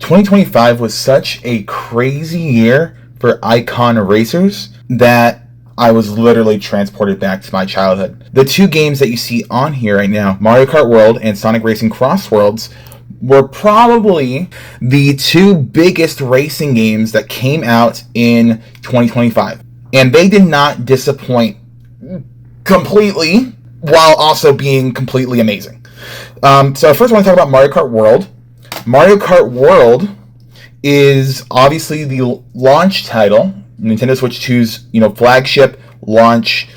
2025 was such a crazy year for icon racers that I was literally transported back to my childhood. The two games that you see on here right now, Mario Kart World and Sonic Racing Cross Worlds, were probably the two biggest racing games that came out in 2025. And they did not disappoint completely, while also being completely amazing. So first I want to talk about Mario Kart World. Mario Kart World is obviously the launch title, Nintendo Switch 2's flagship launch,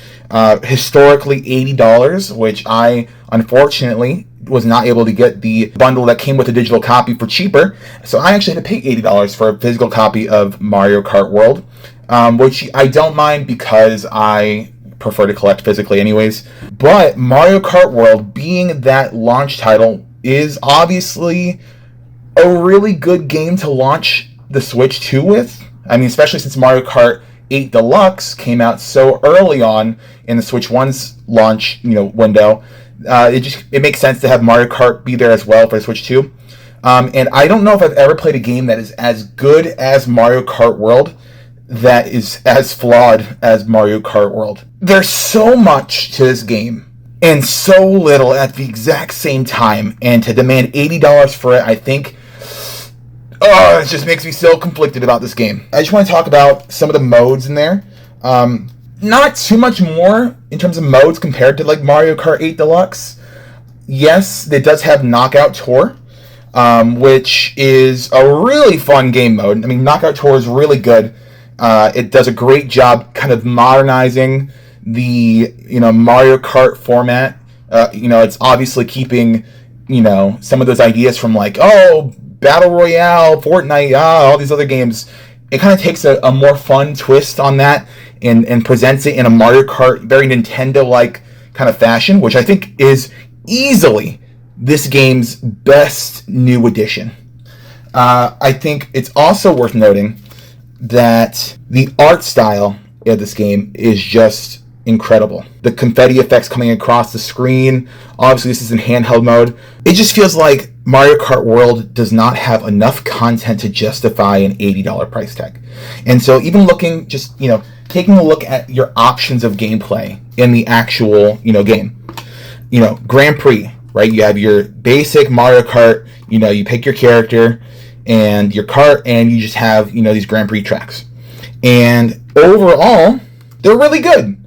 historically $80, which I unfortunately was not able to get the bundle that came with a digital copy for cheaper. So I actually had to pay $80 for a physical copy of Mario Kart World, which I don't mind because I prefer to collect physically anyways. But Mario Kart World, being that launch title, is obviously a really good game to launch the Switch 2 with. I mean, especially since Mario Kart 8 Deluxe came out so early on in the Switch 1's launch, window. It makes sense to have Mario Kart be there as well for the Switch 2. And I don't know if I've ever played a game that is as good as Mario Kart World that is as flawed as Mario Kart World. There's so much to this game and so little at the exact same time, and to demand $80 for it, I think, it just makes me so conflicted about this game. I just want to talk about some of the modes in there. Not too much more in terms of modes compared to like Mario Kart 8 Deluxe. Yes, it does have Knockout Tour, which is a really fun game mode. I mean, Knockout Tour is really good. It does a great job kind of modernizing the Mario Kart format. It's obviously keeping some of those ideas from like Battle Royale, Fortnite, all these other games. It kind of takes a more fun twist on that and presents it in a Mario Kart, very Nintendo-like kind of fashion, which I think is easily this game's best new addition. I think it's also worth noting that the art style of this game is just incredible. The confetti effects coming across the screen. Obviously, this is in handheld mode. It just feels like Mario Kart World does not have enough content to justify an $80 price tag. And so even looking, just, taking a look at your options of gameplay in the actual, game. Grand Prix, right? You have your basic Mario Kart, you pick your character and your kart, and you just have, these Grand Prix tracks. And overall, they're really good.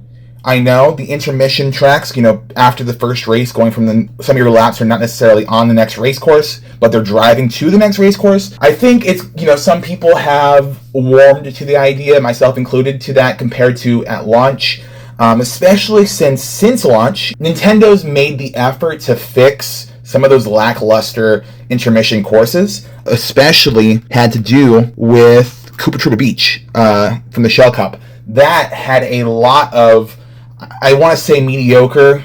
I know the intermission tracks, after the first race, going from some of your laps are not necessarily on the next race course, but they're driving to the next race course. I think it's, some people have warmed to the idea, myself included, to that compared to at launch. Especially since launch, Nintendo's made the effort to fix some of those lackluster intermission courses, especially had to do with Koopa Troopa Beach from the Shell Cup. That had a lot of, I want to say, mediocre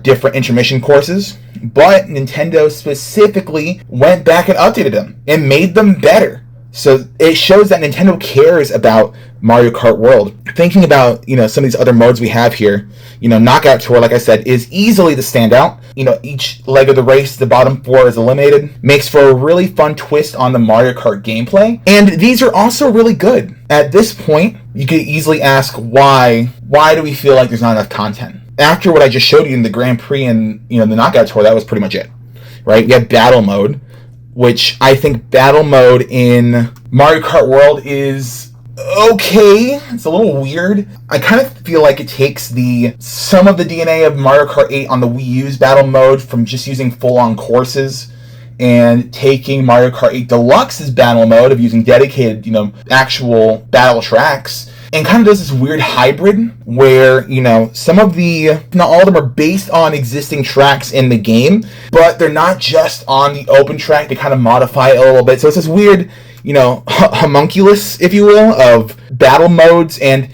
different intermission courses, but Nintendo specifically went back and updated them and made them better. So it shows that Nintendo cares about Mario Kart World. Thinking about, some of these other modes we have here, Knockout Tour, like I said, is easily the standout. Each leg of the race, the bottom four is eliminated. Makes for a really fun twist on the Mario Kart gameplay. And these are also really good. At this point, you could easily ask why do we feel like there's not enough content? After what I just showed you in the Grand Prix and, the Knockout Tour, that was pretty much it, right? We have Battle Mode, which I think Battle Mode in Mario Kart World is okay. It's a little weird. I kind of feel like it takes some of the DNA of Mario Kart 8 on the Wii U's Battle Mode from just using full-on courses, and taking Mario Kart 8 Deluxe's Battle Mode of using dedicated, actual battle tracks, and kind of does this weird hybrid where, some of not all of them are based on existing tracks in the game, but they're not just on the open track. They kind of modify it a little bit. So it's this weird, homunculus, if you will, of battle modes. And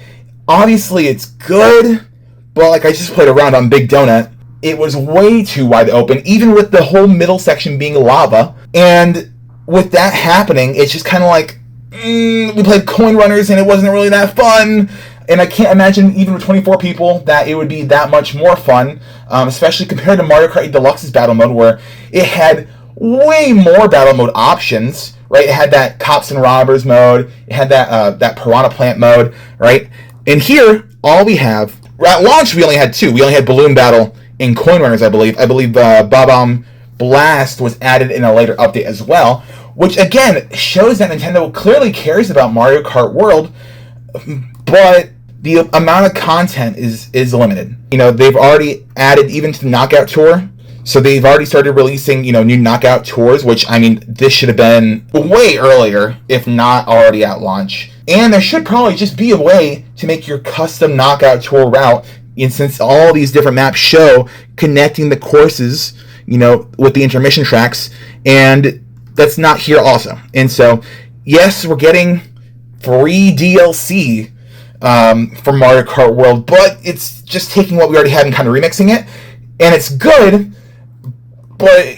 obviously it's good, but like I just played around on Big Donut, it was way too wide open, even with the whole middle section being lava. And with that happening, it's just kind of like, we played Coin Runners and it wasn't really that fun. And I can't imagine, even with 24 people, that it would be that much more fun, especially compared to Mario Kart 8 Deluxe's Battle Mode, where it had way more battle mode options, right? It had that cops and robbers mode. It had that piranha plant mode, right? And here, all we have, at launch, we only had two. We only had balloon battle and coin runners, I believe. I believe Bob-omb Blast was added in a later update as well, which again shows that Nintendo clearly cares about Mario Kart World, but the amount of content is limited. They've already added even to the Knockout Tour, so they've already started releasing, new Knockout Tours, which, I mean, this should have been way earlier, if not already at launch. And there should probably just be a way to make your custom Knockout Tour route, and since all these different maps show connecting the courses, with the intermission tracks, and that's not here also. And so, yes, we're getting free DLC for Mario Kart World, but it's just taking what we already had and kind of remixing it, and it's good, but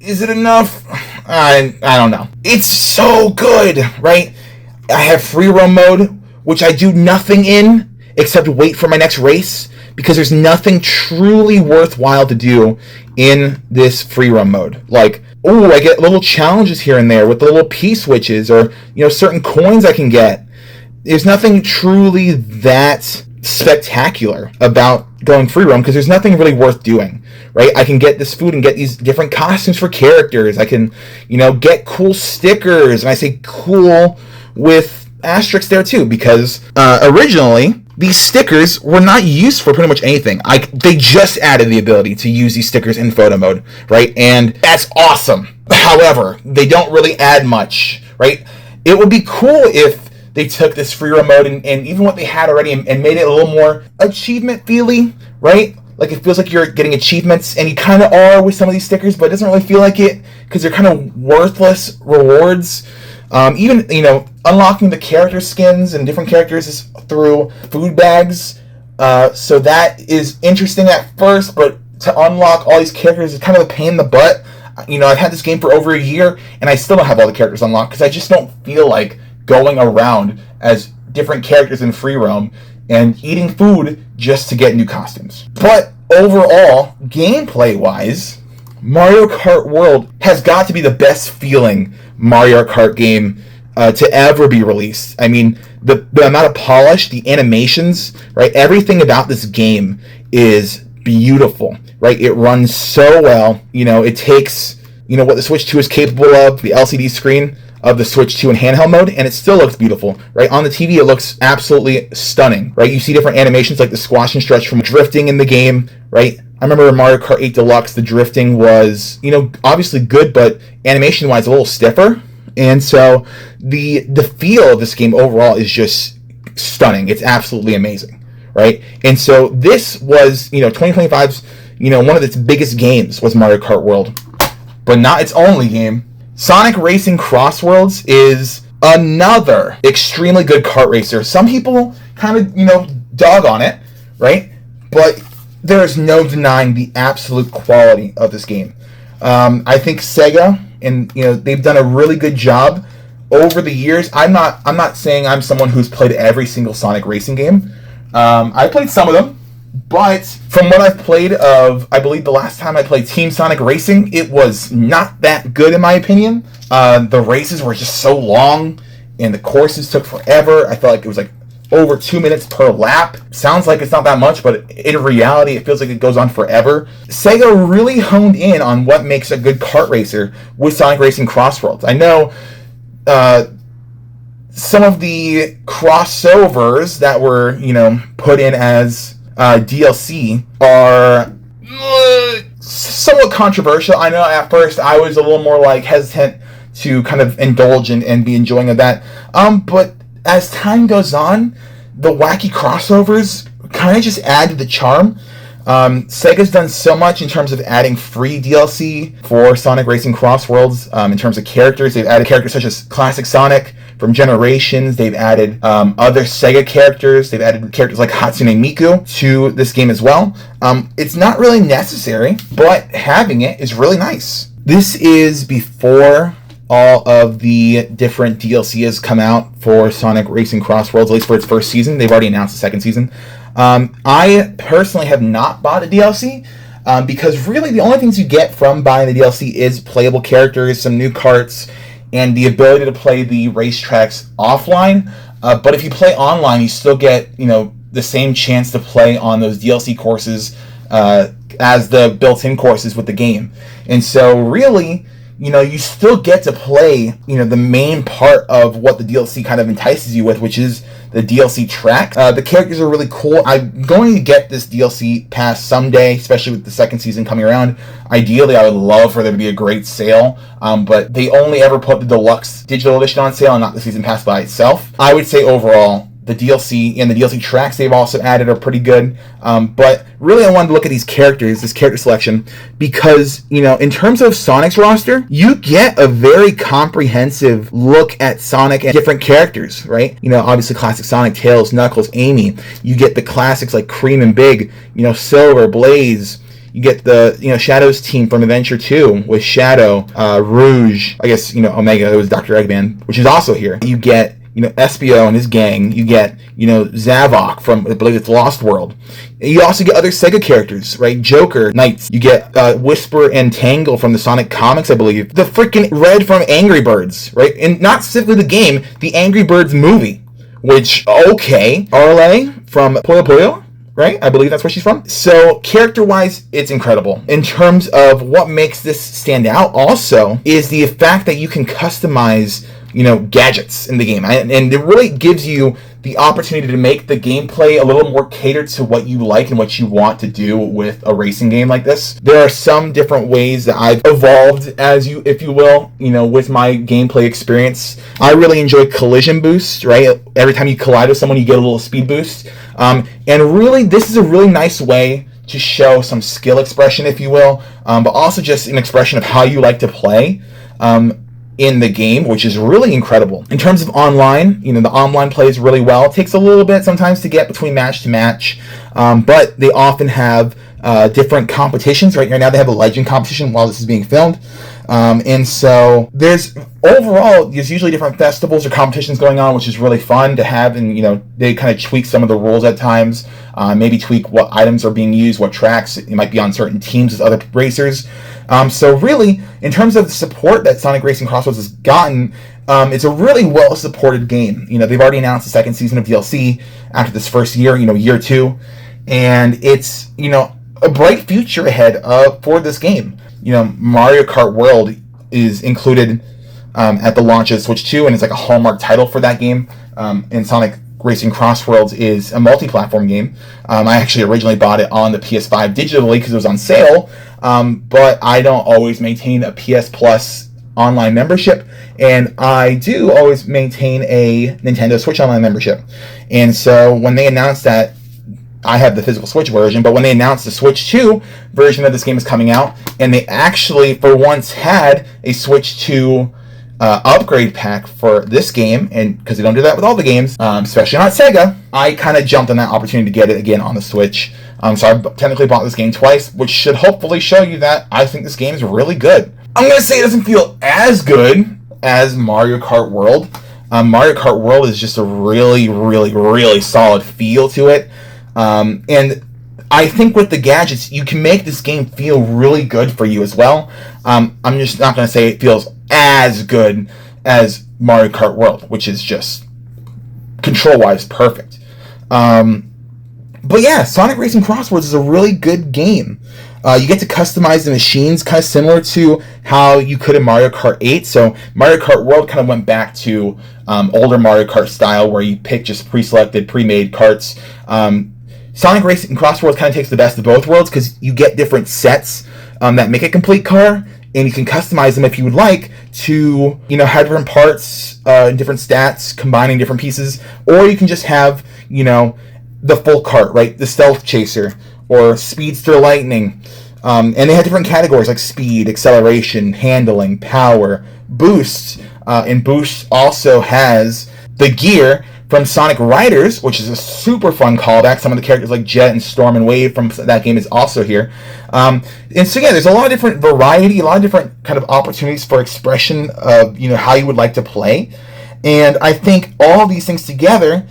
is it enough? I don't know. It's so good, right? I have free roam mode, which I do nothing in except wait for my next race, because there's nothing truly worthwhile to do in this free roam mode. Like, I get little challenges here and there with the little P-switches, or, certain coins I can get. There's nothing truly that spectacular about going free roam, because there's nothing really worth doing, right? I can get this food and get these different costumes for characters. I can, get cool stickers, and I say cool with asterisks there too, because originally these stickers were not used for pretty much anything. They just added the ability to use these stickers in photo mode, right? And that's awesome. However, they don't really add much, right? It would be cool if they took this free roam mode and even what they had already and made it a little more achievement feely, right? Like, it feels like you're getting achievements, and you kind of are with some of these stickers, but it doesn't really feel like it, because they're kind of worthless rewards. Even, unlocking the character skins and different characters is through food bags. So that is interesting at first, but to unlock all these characters is kind of a pain in the butt. I've had this game for over a year, and I still don't have all the characters unlocked, because I just don't feel like going around as different characters in free roam and eating food just to get new costumes. But overall, gameplay-wise, Mario Kart World has got to be the best feeling Mario Kart game to ever be released. I mean, the amount of polish, the animations, right? Everything about this game is beautiful, right? It runs so well. It takes, what the Switch 2 is capable of, the LCD screen of the Switch 2 in handheld mode, and it still looks beautiful, right? On the TV, it looks absolutely stunning, right? You see different animations like the squash and stretch from drifting in the game, right? I remember in Mario Kart 8 Deluxe, the drifting was, obviously good, but animation-wise a little stiffer. And so the feel of this game overall is just stunning. It's absolutely amazing, right? And so this was, 2025's, one of its biggest games was Mario Kart World, but not its only game. Sonic Racing Cross Worlds is another extremely good kart racer. Some people kind of, dog on it, right? But there is no denying the absolute quality of this game. I think Sega, and they've done a really good job over the years. I'm not saying I'm someone who's played every single Sonic Racing game. I played some of them, but from what I've played of, I believe the last time I played Team Sonic Racing, it was not that good in my opinion. The races were just so long, and the courses took forever. I felt like it was like over 2 minutes per lap. Sounds like it's not that much, but in reality, it feels like it goes on forever. Sega really honed in on what makes a good kart racer with Sonic Racing Cross Worlds. I know some of the crossovers that were, put in as DLC are somewhat controversial. I know at first I was a little more hesitant to kind of indulge and be enjoying of that. But as time goes on, the wacky crossovers kind of just add to the charm. Sega's done so much in terms of adding free DLC for Sonic Racing Cross Worlds. In terms of characters, they've added characters such as Classic Sonic from Generations. They've added other Sega characters. They've added characters like Hatsune Miku to this game as well. It's not really necessary, but having it is really nice. This is before all of the different DLC has come out for Sonic Racing Cross Worlds, at least for its first season. They've already announced the second season. I personally have not bought a DLC. because really the only things you get from buying the DLC is playable characters, some new carts, and the ability to play the racetracks offline. But if you play online, you still get, the same chance to play on those DLC courses as the built-in courses with the game. And so really, you still get to play, the main part of what the DLC kind of entices you with, which is the DLC track. The characters are really cool. I'm going to get this DLC pass someday, especially with the second season coming around. Ideally, I would love for there to be a great sale, but they only ever put the deluxe digital edition on sale and not the season pass by itself. I would say overall, the DLC and the DLC tracks they've also added are pretty good. But really I wanted to look at these characters, this character selection, because, in terms of Sonic's roster, you get a very comprehensive look at Sonic and different characters, right? Obviously classic Sonic, Tails, Knuckles, Amy. You get the classics like Cream and Big, Silver, Blaze. You get the, Shadow's team from Adventure 2 with Shadow, Rouge, I guess, Omega, it was Dr. Eggman, which is also here. You get Espio and his gang. You get, Zavok from, I believe it's Lost World. You also get other Sega characters, right? Joker, Knights. You get Whisper and Tangle from the Sonic comics, I believe. The freaking Red from Angry Birds, right? And not specifically the game, the Angry Birds movie, which, okay. Arle from Puyo Puyo, right? I believe that's where she's from. So, character-wise, it's incredible. In terms of what makes this stand out also is the fact that you can customize gadgets in the game, and it really gives you the opportunity to make the gameplay a little more catered to what you like and what you want to do with a racing game like this. There are some different ways that I've evolved, if you will, with my gameplay experience. I really enjoy collision boost, right? Every time you collide with someone, you get a little speed boost, and really, this is a really nice way to show some skill expression, if you will, but also just an expression of how you like to play in the game, which is really incredible. In terms of online, the online plays really well. It takes a little bit sometimes to get between match to match, but they often have different competitions. Right now they have a legend competition while this is being filmed. And so there's usually different festivals or competitions going on, which is really fun to have. And, they kind of tweak some of the rules at times, maybe tweak what items are being used, what tracks. It might be on certain teams with other racers. So really, in terms of the support that Sonic Racing Crossroads has gotten, it's a really well-supported game. They've already announced the second season of DLC after this first year, year 2. And it's, a bright future ahead for this game. Mario Kart World is included at the launch of Switch 2, and it's like a hallmark title for that game. And Sonic Racing Crossworlds is a multi-platform game. I actually originally bought it on the PS5 digitally because it was on sale, but I don't always maintain a PS Plus online membership, and I do always maintain a Nintendo Switch Online membership. And so when they announced that, I have the physical Switch version, but when they announced the Switch 2 version of this game is coming out, and they actually, for once, had a Switch 2 upgrade pack for this game, and because they don't do that with all the games, especially not Sega, I kind of jumped on that opportunity to get it again on the Switch. So I technically bought this game twice, which should hopefully show you that I think this game is really good. I'm going to say it doesn't feel as good as Mario Kart World. Mario Kart World is just a really, really, really solid feel to it. And I think with the gadgets, you can make this game feel really good for you as well. I'm just not going to say it feels as good as Mario Kart World, which is just control-wise perfect. But yeah, Sonic Racing Crosswords is a really good game. You get to customize the machines kind of similar to how you could in Mario Kart 8. So Mario Kart World kind of went back to older Mario Kart style where you pick just pre-selected, pre-made karts. Sonic Racing Crosswords kind of takes the best of both worlds because you get different sets that make a complete car, and you can customize them if you would like to, have different parts, different stats, combining different pieces, or you can just have, the full cart, right? The Stealth Chaser or Speedster Lightning. And they have different categories like speed, acceleration, handling, power, boost. And boost also has the gear from Sonic Riders, which is a super fun callback. Some of the characters like Jet and Storm and Wave from that game is also here. And so yeah, there's a lot of different variety, a lot of different kind of opportunities for expression of, how you would like to play. And I think all these things together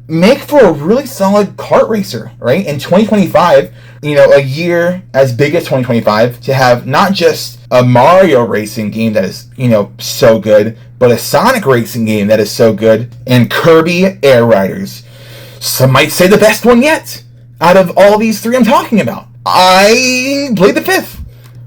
make for a really solid kart racer, right? In 2025, a year as big as 2025, to have not just a Mario racing game that is, so good, but a Sonic racing game that is so good, and Kirby Air Riders. Some might say the best one yet out of all these three I'm talking about. I played the fifth.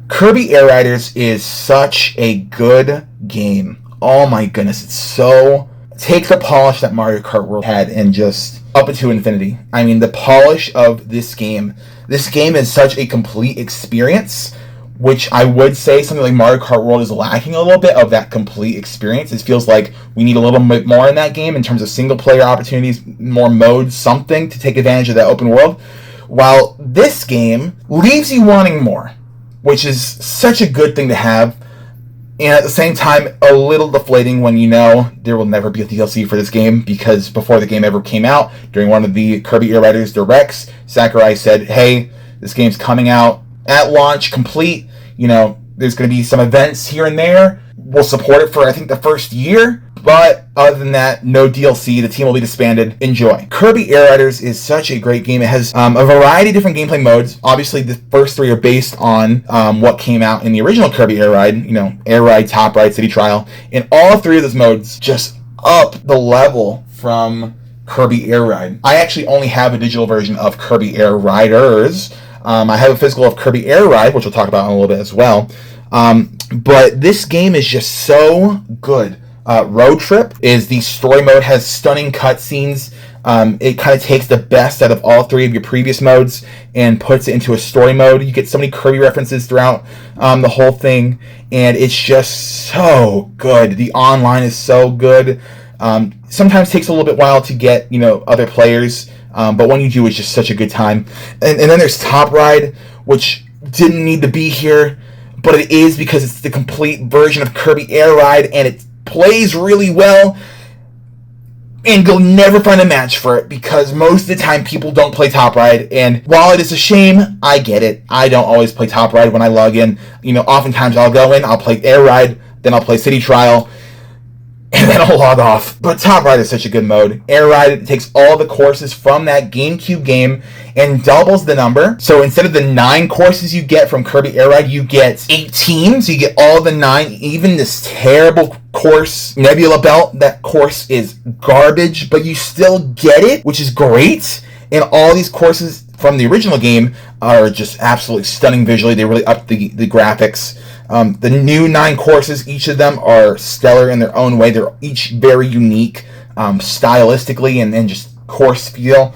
Kirby Air Riders is such a good game. Oh my goodness, it's so... Take the polish that Mario Kart World had and just up it to infinity. I mean, the polish of this game. This game is such a complete experience, which I would say something like Mario Kart World is lacking a little bit of that complete experience. It feels like we need a little bit more in that game in terms of single-player opportunities, more modes, something to take advantage of that open world. While this game leaves you wanting more, which is such a good thing to have. And at the same time, a little deflating when there will never be a DLC for this game, because before the game ever came out, during one of the Kirby Air Riders Directs, Sakurai said, hey, this game's coming out at launch, complete. There's going to be some events here and there. We'll support it for, I think, the first year. But other than that, no DLC. The team will be disbanded. Enjoy. Kirby Air Riders is such a great game. It has a variety of different gameplay modes. Obviously, the first three are based on what came out in the original Kirby Air Ride. Air Ride, Top Ride, City Trial. And all three of those modes just up the level from Kirby Air Ride. I actually only have a digital version of Kirby Air Riders. I have a physical of Kirby Air Ride, which we'll talk about in a little bit as well. But this game is just so good. Road Trip is the story mode, has stunning cutscenes. It kind of takes the best out of all three of your previous modes and puts it into a story mode. You get so many Kirby references throughout the whole thing, and it's just so good. The online is so good. Sometimes takes a little bit while to get other players, but when you do, it's just such a good time. And then there's Top Ride, which didn't need to be here, but it is because it's the complete version of Kirby Air Ride, and it plays really well, and you'll never find a match for it, because most of the time people don't play Top Ride. And while it is a shame, I get it. I don't always play Top Ride when I log in. Oftentimes I'll go in, I'll play Air Ride, then I'll play City Trial, and then I'll log off. But Top Ride is such a good mode. Air Ride takes all the courses from that GameCube game and doubles the number. So instead of the 9 courses you get from Kirby Air Ride, you get 18. So you get all the 9, even this terrible course, Nebula Belt. That course is garbage, but you still get it, which is great. And all these courses from the original game are just absolutely stunning visually. They really upped the graphics. The new 9 courses, each of them are stellar in their own way. They're each very unique stylistically and just course feel.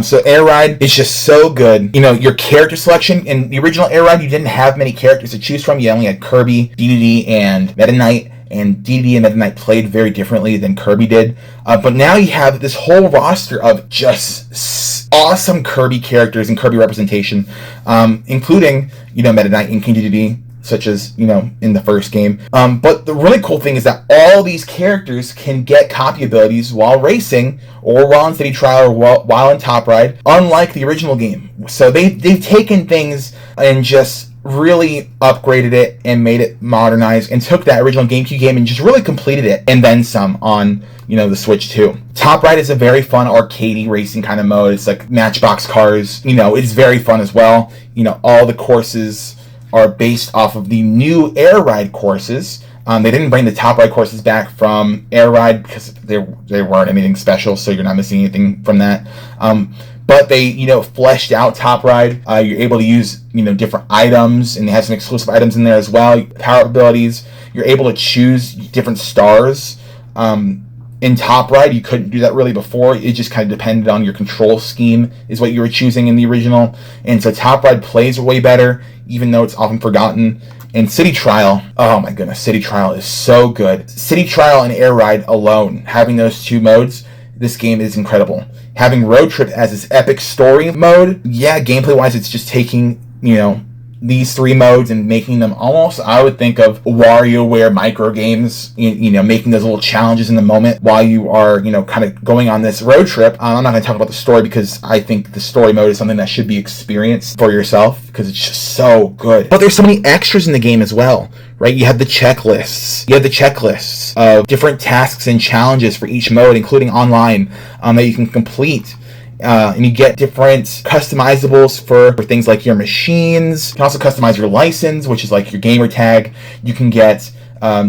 So Air Ride is just so good. Your character selection, in the original Air Ride, you didn't have many characters to choose from. You only had Kirby, DDD, and Meta Knight. And DDD and Meta Knight played very differently than Kirby did. But now you have this whole roster of just awesome Kirby characters and Kirby representation, including, Meta Knight and King DDD, such as, in the first game. But the really cool thing is that all these characters can get copy abilities while racing, or while in City Trial, or while in Top Ride, unlike the original game. So they've taken things and just really upgraded it and made it modernized, and took that original GameCube game and just really completed it, and then some on, the Switch too. Top Ride is a very fun arcadey racing kind of mode. It's like Matchbox cars. It's very fun as well. All the courses are based off of the new Air Ride courses. They didn't bring the Top Ride courses back from Air Ride because they weren't anything special, so you're not missing anything from that. But they, fleshed out Top Ride. You're able to use, different items, and they have some exclusive items in there as well. Power abilities. You're able to choose different stars. In Top Ride, you couldn't do that really before. It just kind of depended on your control scheme is what you were choosing in the original. And so Top Ride plays way better, even though it's often forgotten. And City Trial, oh my goodness, City Trial is so good. City Trial and Air Ride alone, having those two modes, this game is incredible. Having Road Trip as this epic story mode, yeah, gameplay-wise, it's just taking, these 3 modes and making them almost, I would think of WarioWare micro games, making those little challenges in the moment while you are, kind of going on this road trip. I'm not going to talk about the story because I think the story mode is something that should be experienced for yourself because it's just so good. But there's so many extras in the game as well, right? You have the checklists. You have the checklists of different tasks and challenges for each mode, including online, that you can complete. And you get different customizables for things like your machines. You can also customize your license, which is like your gamer tag. You can get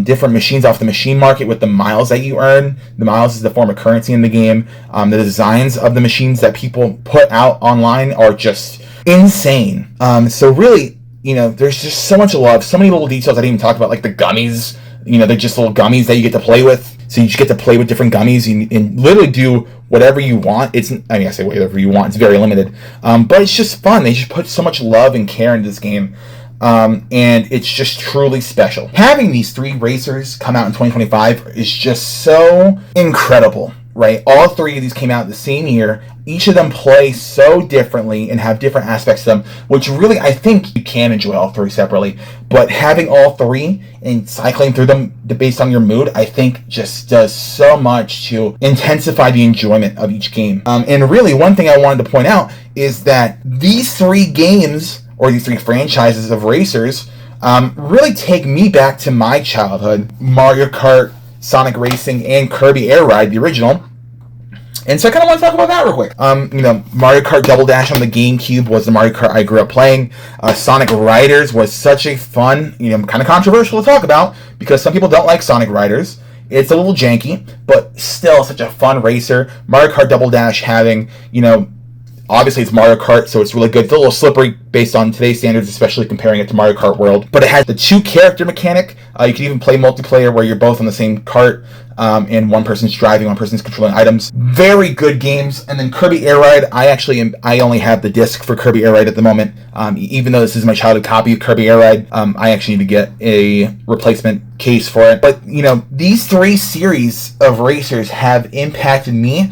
different machines off the machine market with the miles that you earn. The miles is the form of currency in the game. The designs of the machines that people put out online are just insane. So really, there's just so much love, so many little details I didn't even talk about, like the gummies. They're just little gummies that you get to play with. So you just get to play with different gummies and literally do whatever you want. I say whatever you want. It's very limited. But it's just fun. They just put so much love and care into this game. And it's just truly special. Having these 3 racers come out in 2025 is just so incredible, right? All 3 of these came out the same year. Each of them play so differently and have different aspects to them, which really I think you can enjoy all 3 separately. But having all 3 and cycling through them based on your mood, I think just does so much to intensify the enjoyment of each game. And really, one thing I wanted to point out is that these 3 games, or these 3 franchises of racers, really take me back to my childhood. Mario Kart, Sonic Racing, and Kirby Air Ride, the original. And so I kind of want to talk about that real quick. Mario Kart Double Dash on the GameCube was the Mario Kart I grew up playing. Sonic Riders was such a fun, kind of controversial to talk about because some people don't like Sonic Riders. It's a little janky, but still such a fun racer. Mario Kart Double Dash having, obviously it's Mario Kart, so it's really good. It's a little slippery based on today's standards, especially comparing it to Mario Kart World. But it has the 2-character mechanic. You can even play multiplayer where you're both on the same cart, and one person's driving, one person's controlling items. Very good games. And then Kirby Air Ride, I only have the disc for Kirby Air Ride at the moment. Even though this is my childhood copy of Kirby Air Ride, I actually need to get a replacement case for it. But, these 3 series of racers have impacted me.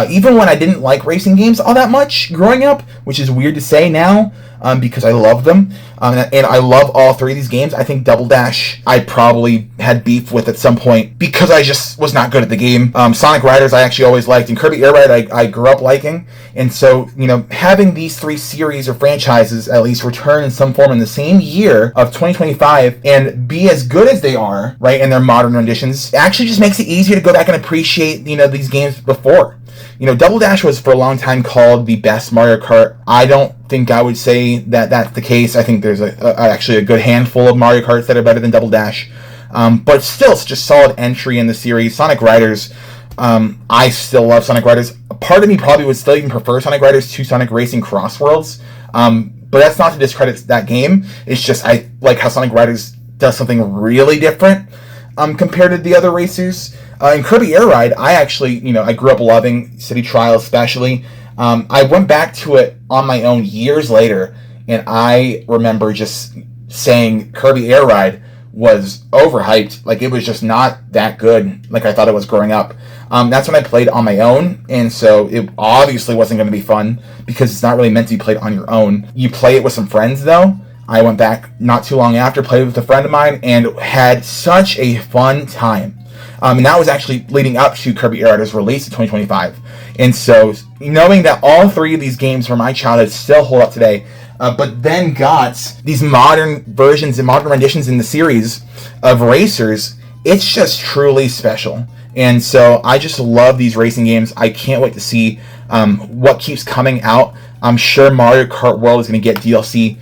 Even when I didn't like racing games all that much growing up, which is weird to say now, because I love them. And I love all 3 of these games. I think Double Dash I probably had beef with at some point because I just was not good at the game. Sonic Riders I actually always liked, and Kirby Air Ride I grew up liking. And so, having these 3 series or franchises at least return in some form in the same year of 2025 and be as good as they are, right, in their modern renditions, actually just makes it easier to go back and appreciate, these games before. Double Dash was for a long time called the best Mario Kart. I don't think I would say that that's the case. I think there's actually a good handful of Mario Karts that are better than Double Dash. But still, such a solid entry in the series. Sonic Riders, I still love Sonic Riders. Part of me probably would still even prefer Sonic Riders to Sonic Racing Cross Worlds. But that's not to discredit that game. It's just I like how Sonic Riders does something really different compared to the other racers. In Kirby Air Ride, I actually, I grew up loving City Trial especially. I went back to it on my own years later, and I remember just saying Kirby Air Ride was overhyped. Like, it was just not that good like I thought it was growing up. That's when I played on my own, and so it obviously wasn't going to be fun because it's not really meant to be played on your own. You play it with some friends, though. I went back not too long after, played with a friend of mine, and had such a fun time. And that was actually leading up to Kirby Air Rider's release in 2025. And so, knowing that all 3 of these games from my childhood still hold up today, but then got these modern versions and modern renditions in the series of racers, it's just truly special. And so, I just love these racing games. I can't wait to see what keeps coming out. I'm sure Mario Kart World is going to get DLC,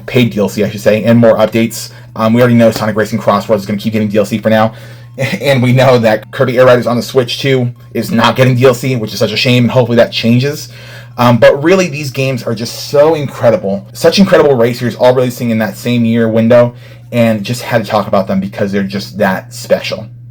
paid DLC, I should say, and more updates. We already know Sonic Racing Cross World is going to keep getting DLC for now. And we know that Kirby Air Riders on the Switch 2 is not getting DLC, which is such a shame, and hopefully that changes. But really, these games are just so incredible. Such incredible racers, all releasing in that same year window, and just had to talk about them because they're just that special.